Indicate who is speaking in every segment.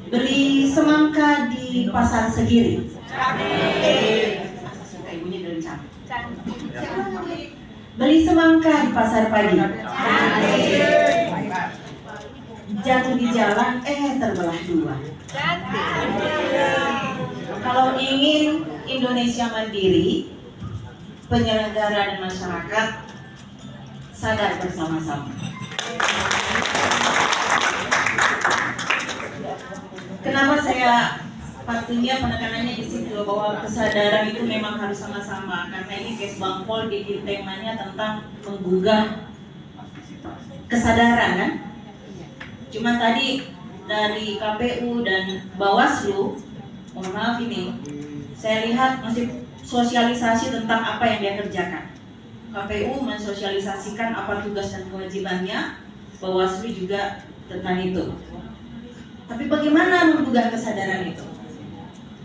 Speaker 1: Beli semangka di pasar Segiri. Suka ibunya dari Beli semangka di pasar pagi. Jatuh di jalan, terbelah dua. Kalau ingin Indonesia mandiri, penyelenggara dan masyarakat sadar bersama-sama. Kenapa saya pastinya penekanannya di situ bahwa kesadaran itu memang harus sama-sama, karena ini case Bang Pol di temanya tentang menggugah kesadaran kan. Cuma tadi dari KPU dan Bawaslu, mohon maaf ini, saya lihat masih sosialisasi tentang apa yang dia kerjakan. KPU mensosialisasikan apa tugas dan kewajibannya, Bawaslu juga tentang itu. Tapi bagaimana menggugah kesadaran itu?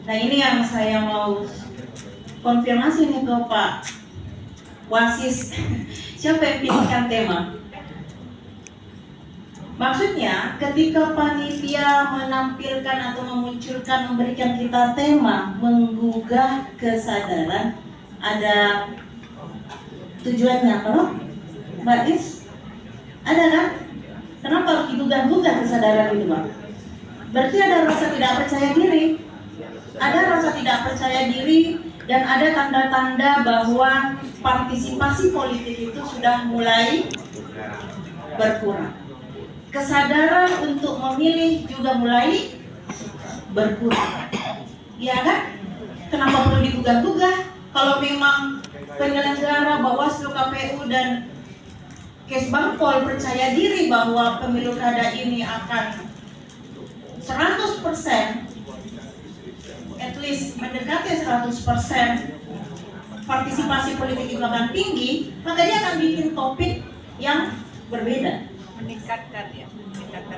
Speaker 1: Nah, ini yang saya mau konfirmasi nih ke Pak Wasis. Siapa yang pilihkan tema? Maksudnya ketika panitia menampilkan atau memunculkan, memberikan kita tema menggugah kesadaran, ada tujuannya kalau Mbak Is? Ada kan? Kenapa harus digugah-gugah kesadaran itu, Pak? Berarti ada rasa tidak percaya diri. Ada rasa tidak percaya diri dan ada tanda-tanda bahwa partisipasi politik itu sudah mulai berkurang. Kesadaran untuk memilih juga mulai berkurang. Iya kan? Kenapa perlu digugah-gugah? Kalau memang penyelenggara Bawaslu, KPU dan Kesbangpol percaya diri bahwa pemilu kada ini akan 100%, at least mendekati 100% partisipasi politik itu akan tinggi, maka dia akan bikin topik yang berbeda.
Speaker 2: Meningkatkan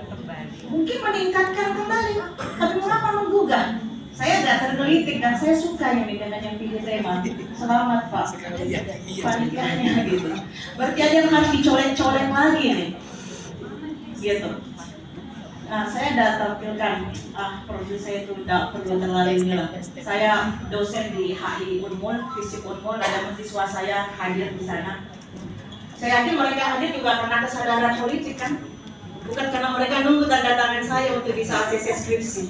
Speaker 2: kembali.
Speaker 1: Mungkin meningkatkan kembali, tapi mengapa menggugah? Saya agak tergelitik dan saya suka yang dengan yang pilih tema. Selamat Pak, panitianya gitu. Berarti ada yang harus dicolek-colek lagi nih, gitu. Nah, saya sudah tampilkan, profil saya itu tidak perlu terlalu inilah. Saya dosen di HI Unmul, Fisip Unmul, ada mahasiswa saya hadir di sana. Saya yakin mereka hadir juga karena kesadaran politik kan, bukan karena mereka nunggu tanda tangan saya untuk bisa ACC skripsi.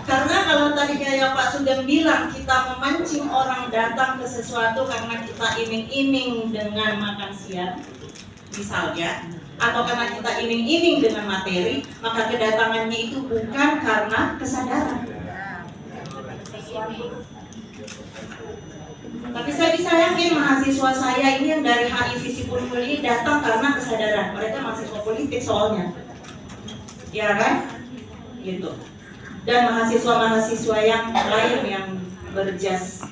Speaker 1: Karena kalau tadi kayak Pak Sugeng bilang, kita memancing orang datang ke sesuatu karena kita iming-iming dengan makan siang, misalnya, atau karena kita iming-iming dengan materi, maka kedatangannya itu bukan karena kesadaran. Tapi saya bisa yakin mahasiswa saya ini yang dari HI Fisip Unmul ini datang karena kesadaran. Mereka mahasiswa politik soalnya, ya kan? Gitu. Dan mahasiswa-mahasiswa yang lain yang berjas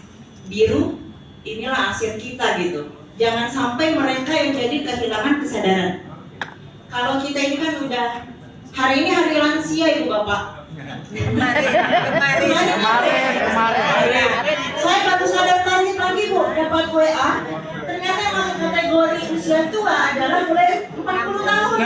Speaker 1: biru, inilah akhir kita gitu. Jangan sampai mereka yang jadi kehilangan kesadaran. Kalau kita ini kan udah, hari ini hari lansia Ibu Bapak. Kemarin. Saya baru sadar tadi pagi Bu, dapat WA. Ternyata yang masuk kategori usia tua adalah mulai 40 tahun.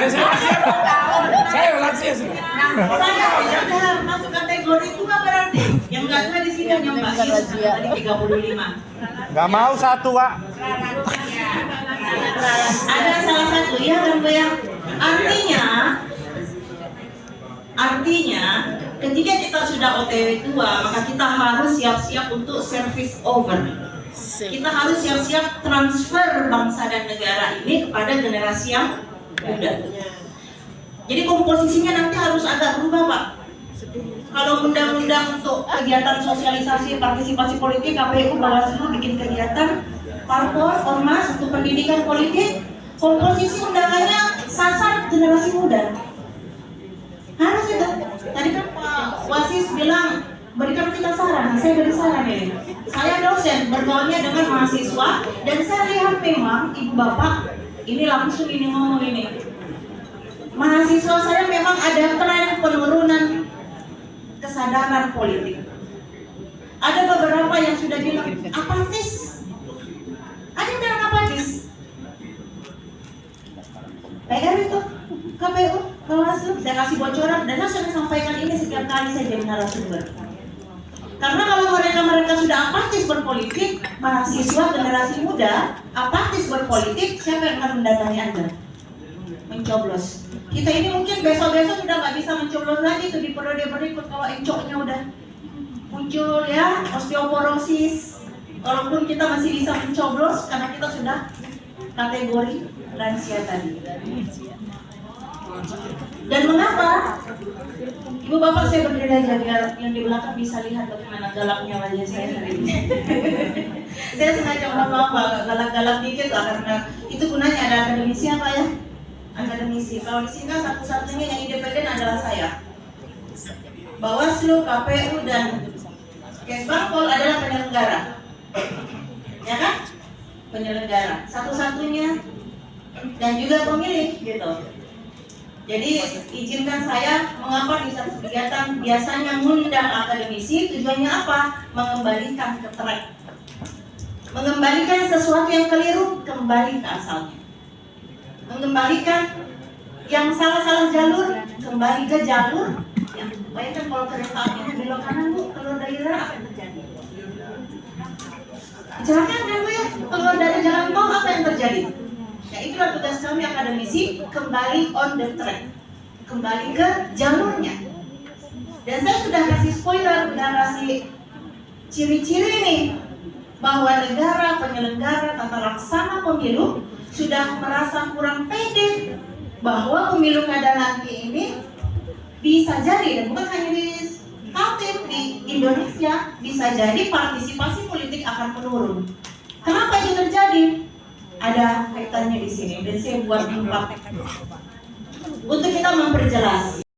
Speaker 3: Saya lansia sih.
Speaker 1: Saya sudah masuk kategori tua berarti. Yang nggak tua di sini yang Mbak Is tadi 35.
Speaker 3: Nggak mau satu, Pak.
Speaker 1: Ada salah satu ya kan Bu ya. Artinya ketika kita sudah OTW tua, maka kita harus siap-siap untuk service over. Kita harus siap-siap transfer bangsa dan negara ini kepada generasi yang muda. Jadi komposisinya nanti harus agak berubah Pak. Kalau undang-undang untuk kegiatan sosialisasi partisipasi politik, KPU, Bawaslu bikin kegiatan parpol, ormas untuk pendidikan politik, komposisi undangannya sasar generasi muda. Harus itu. Tadi kan Pak Wasis bilang berikan kita saran. Saya beri saran ini. Saya dosen bergaulnya dengan mahasiswa dan saya lihat memang Ibu Bapak ini langsung ini ngomong ini. Mahasiswa saya memang ada tren penurunan kesadaran politik. Ada beberapa yang sudah bilang apatis. Ada yang bilang apatis. PR itu KPU, Bawaslu. Bawaslu, saya kasih bocoran dan saya sering sampaikan ini setiap kali saya jadi narasumber. Karena kalau mereka sudah apatis berpolitik, mahasiswa generasi muda apatis berpolitik, siapa yang akan mendatangi Anda? Mencoblos. Kita ini mungkin besok-besok sudah nggak bisa mencoblos lagi tuh di periode berikut kalau encoknya udah muncul ya, osteoporosis. Walaupun kita masih bisa mencoblos karena kita sudah kategori lansia tadi. Dan mengapa? Ibu bapak saya berdiri aja biar yang di belakang bisa lihat bagaimana galaknya wajah saya hari ini. Saya sengaja mohon maaf galak-galak dikit lah karena itu gunanya ada akademisi apa ya? Akademisi. Kalau di sini kan satu-satunya yang independen adalah saya. Bawaslu, KPU dan Kesbangpol adalah penyelenggara. Ya kan? Penyelenggara. Satu-satunya dan juga pemilih gitu. Jadi izinkan saya mengapa di satu kegiatan biasanya mengundang akademisi, tujuannya apa? Mengembalikan ke track. Mengembalikan sesuatu yang keliru kembali ke asalnya. Mengembalikan yang salah-salah jalur kembali ke jalur. Yang bayangkan kalau kereta api belok kanan Bu, keluar dari rel apa yang terjadi? Kecelakaan kan Bu ya? Keluar dari jalan tol apa yang terjadi? Nah itulah tugas kami akademisi, kembali on the track, kembali ke jalurnya. Dan saya sudah kasih spoiler, sudah kasih ciri-ciri nih bahwa negara penyelenggara tata laksana pemilu sudah merasa kurang pede bahwa pemilu kada nanti ini bisa jadi, dan bukan hanya di Kaltim, di Indonesia bisa jadi partisipasi politik akan menurun. Kenapa itu terjadi? Ada kaitannya di sini dan saya buat 4 untuk kita memperjelas.